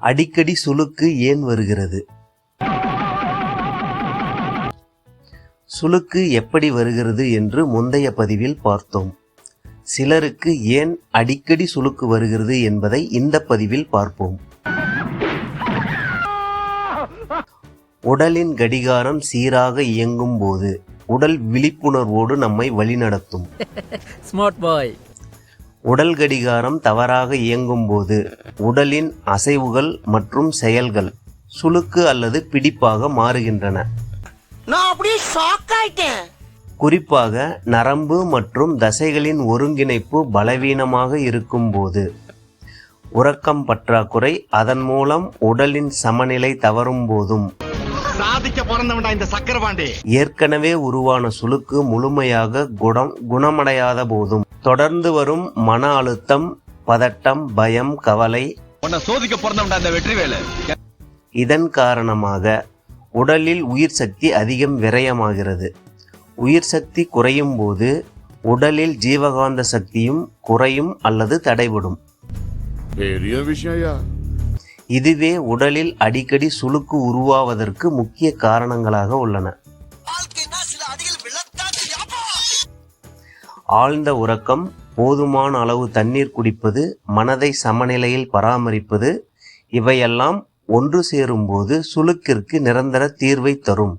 அடிக்கடி சுளுக்கு ஏன் வருகிறது? சுளுக்கு எப்படி வருகிறது என்று முந்தைய பதிவில் பார்த்தோம். சிலருக்கு ஏன் அடிக்கடி சுளுக்கு வருகிறது என்பதை இந்த பதிவில் பார்ப்போம். உடலின் கடிகாரம் சீராக இயங்கும் போது உடல் விழிப்புணர்வோடு நம்மை வழிநடத்தும். Smart boy. உடல் கடிகாரம் தவறாக இயங்கும் போது உடலின் அசைவுகள் மற்றும் செயல்கள் சுளுக்கு அல்லது பிடிப்பாக மாறுகின்றன. குறிப்பாக நரம்பு மற்றும் தசைகளின் ஒருங்கிணைப்பு பலவீனமாக இருக்கும் போது, உறக்கம் பற்றாக்குறை, அதன் மூலம் உடலின் சமநிலை தவறும் போதும், ஏற்கனவே உருவான சுளுக்கு முழுமையாக குணமடையாத போதும், தொடர்ந்து வரும் மன அழுத்தம், பதட்டம், பயம், கவலை, இதன் காரணமாக உடலில் உயிர் சக்தி அதிகம் விரயமாகிறது. உயிர் சக்தி குறையும் போது உடலில் ஜீவகாந்த சக்தியும் குறையும் அல்லது தடைபடும். இதுவே உடலில் அடிக்கடி சுளுக்கு உருவாவதற்கு முக்கிய காரணங்களாக உள்ளன. ஆழ்ந்த உறக்கம், போதுமான அளவு தண்ணீர் குடிப்பது, மனதை சமநிலையில் பராமரிப்பது, இவையெல்லாம் ஒன்று சேரும்போது சுளுக்கிற்கு நிரந்தர தீர்வை தரும்.